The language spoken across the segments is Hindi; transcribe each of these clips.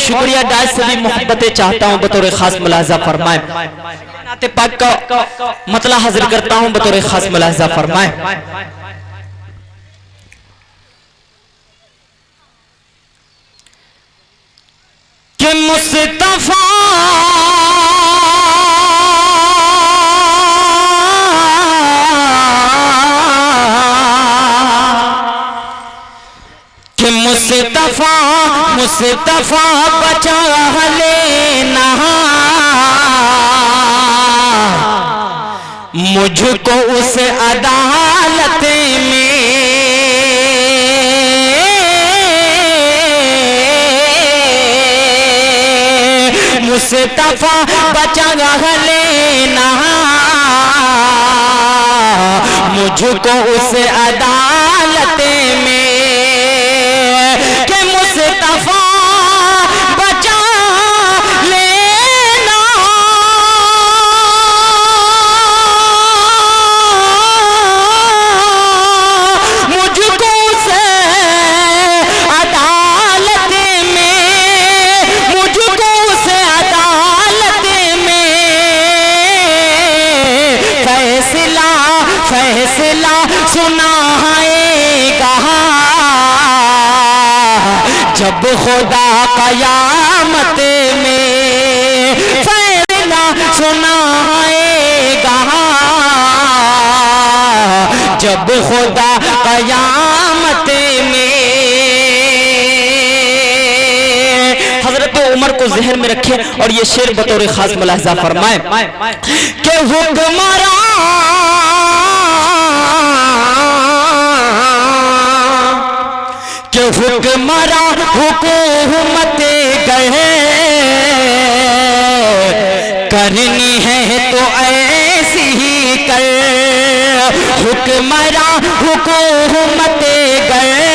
शुक्रिया, डायस से भी मोहब्बतें चाहता हूँ बतौर खास मुलाहजा फरमाए। नाते पाक का मतला हाजिर करता हूँ बतौर खास मुलाहजा फरमाए। कि मुस्तफा मुस्तफा मुस्तफा बचा लेना मुझको उस अदालत में, मुस्तफा बचा लेना मुझको उस अदालत में, मुस्तफा बचा लेना मुझको से अदालत में, मुझको से अदालत में फैसला फैसला सुनाएगा जब खुदा कयामत में, फैसला सुनाएगा जब खुदा कयामत में। हजरत उमर को ज़हन में रखे और ये शेर बतौर खास मुलाहजा फरमाए कि हुक्मरान के हुक्मरान हुकूमत गए करनी है तो ऐसी ही कर, हुक्मरान हुकूमत गए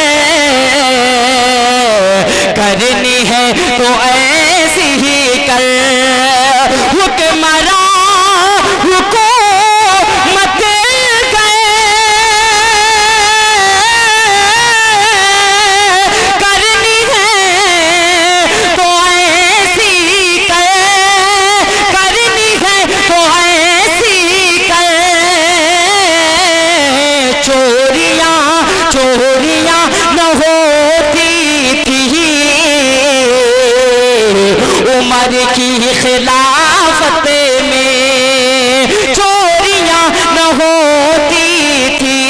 करनी है तो ऐसी ही कर, हुक्मरान हुकूमत गए करनी है तो ऐसी कर, करनी है तो ऐसी कर, चोरियां चोरियां न होती थी उमर की खिलाफत में, चोरियां न होती थी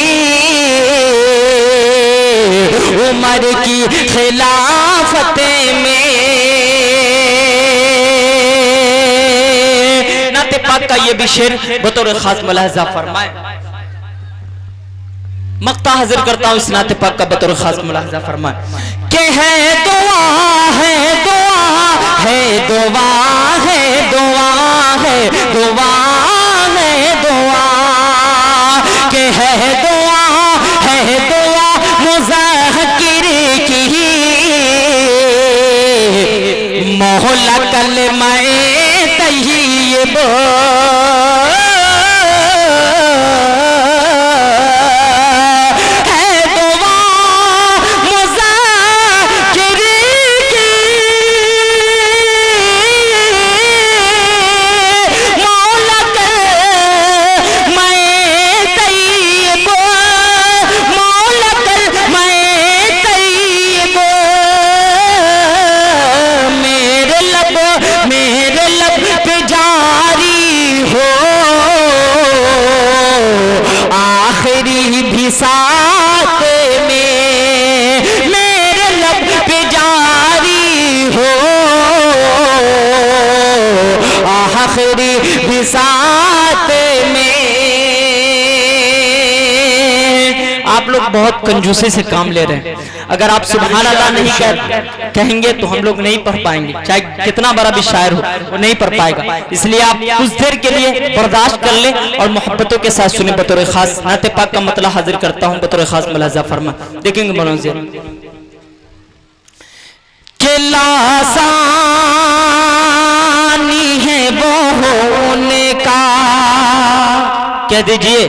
उमर की खिलाफत में। नाते पाक का ये भी शेर बतौर खास मुलाहजा फरमाए। मक्ता हाजिर करता हूँ इस नाते पाक का बतौर खास मुलाहजा फरमाए कि है दुआ है दुआ है दुआ है दुआ है दुआ है दुआ के है दुआ मुज़ाकिर की मोहला कलमा तय्यब साथ में मेरे लब पे जारी हो आखिरी भी साथ में। आप लोग बहुत कंजूसी से काम ले रहे हैं। अगर आप सुभान अल्लाह नहीं कहेंगे तो हम लोग नहीं पढ़ पाएंगे, चाहे कितना बड़ा भी शायर हो वो नहीं पढ़ पाएगा। इसलिए आप कुछ देर के लिए बर्दाश्त कर ले और मोहब्बतों के साथ सुने। बतौर खास नाते पाक का मतलब हाजिर करता हूँ बतौर खास मुलाजा फरमा। देखेंगे मनोज़िर के लासानी है वो होने का, कह दीजिए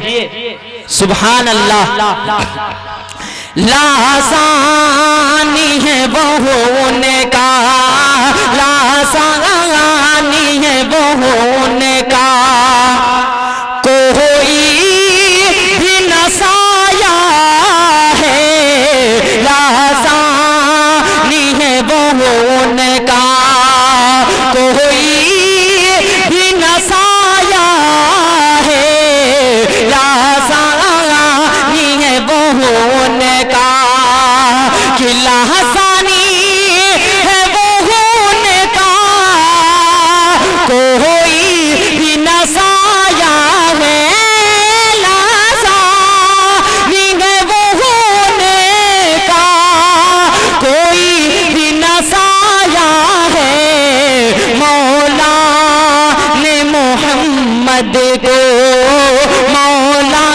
सुभान अल्लाह। लासानी है वो होने का मोहम्मद को, मौला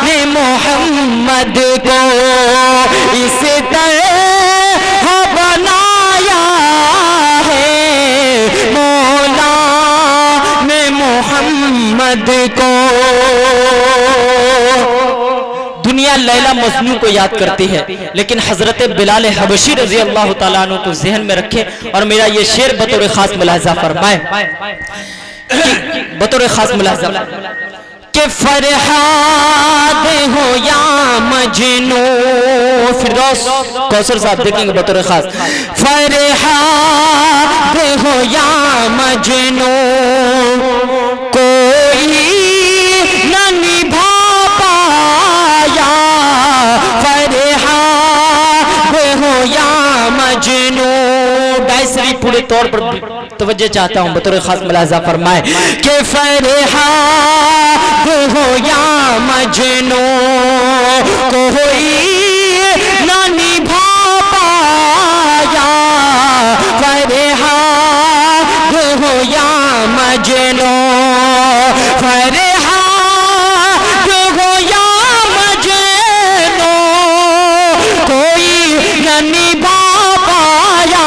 ने मोहम्मद को इस तरह बनाया है, मौला ने मोहम्मद को। दुनिया लैला मजनू को याद करती है, लेकिन हजरत बिलाल हबशी रजी अल्लाह ताला अन्हु को ज़हन में रखे और मेरा ये शेर बतौर खास मुलाहजा फरमाए, बतौर खास मुलाहजा के फरहाद हो या मजनू। फिरदौस कौसर साहब देखेंगे बतौर खास, फरहाद हो या मजनू कोई न निभा पाया, फरहाद हो या मजनू। डायसरी पूरे तौर पर तवज्जो चाहता हूँ, बतौर खास मुलाहजा फरमाए कि फरहाद हो या मजनू कोई न निभा पाया, फरहाद हो या मजनू, फरहाद हो या मजनू कोई न निभा पाया,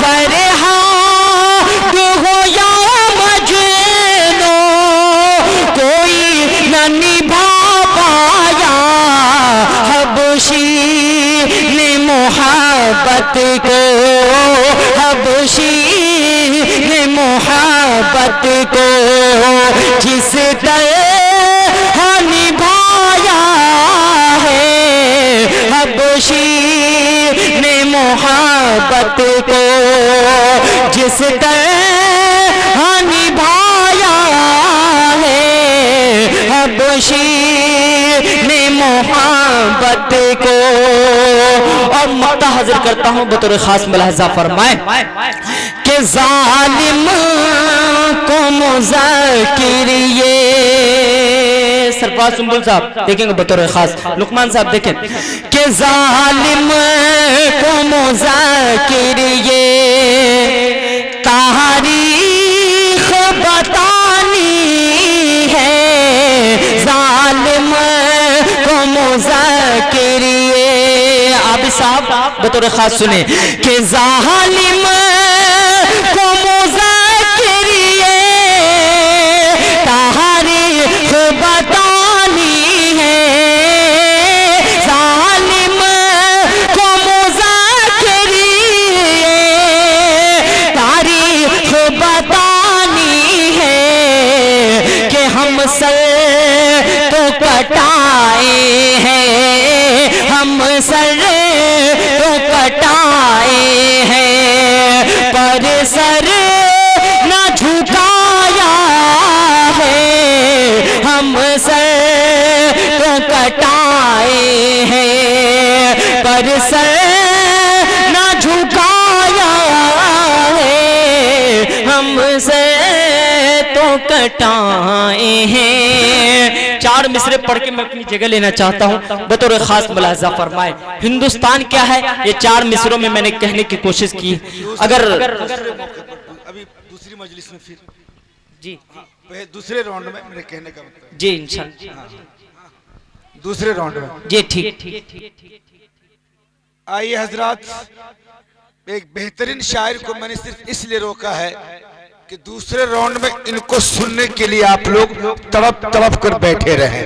फरहाद हो या मजनू कोई न निभा पाया। हबशी ने मोहब्बत को, हबशी ने मोहब्बत को जिस तरह निभाया है, हबशी ने मोहब्बत को जिस तरह निभाया है, हबशी ने मोहब्बत को। और मक्ता हाजिर करता हूँ बतौर खास मुलाहजा फरमाए कि जालिम को मुज़क्किर ये, सरफराज सुंबुल साहब देखेंगे बतौर खास, लुकमान साहब देखें कि जालिम को मुज़क्किर ये तारीख बतानी है, जालिम को मुज़क्किर ये। आप साहब बतौर खास सुने कि जालिम को मुज़क्किर ये तारीख बतानी है, जालिम को मुज़क्किर ये तारीख बतानी है कि हम सर तो कटाए हैं, हम सर तो कटाए हैं, पर सर न झुकाया है, हम सर तो कटाए हैं, पर सर न झुकाया है, हम सर तो कटाए हैं। चार मिसरे पढ़ के मैं अपनी जगह लेना चाहता हूँ, बतौर खास मुलाहजा फरमाए। हिंदुस्तान क्या है ये चार मिसरों में मैंने कहने की कोशिश की। अगर अभी दूसरी मजलिस में फिर जी दूसरे राउंड में मेरे कहने का मतलब जी इंशाल्लाह दूसरे राउंड में जी ठीक। आइए हजरात, एक बेहतरीन शायर को मैंने सिर्फ इसलिए रोका है कि दूसरे राउंड में इनको सुनने के लिए आप लोग तड़प तड़प कर बैठे रहे।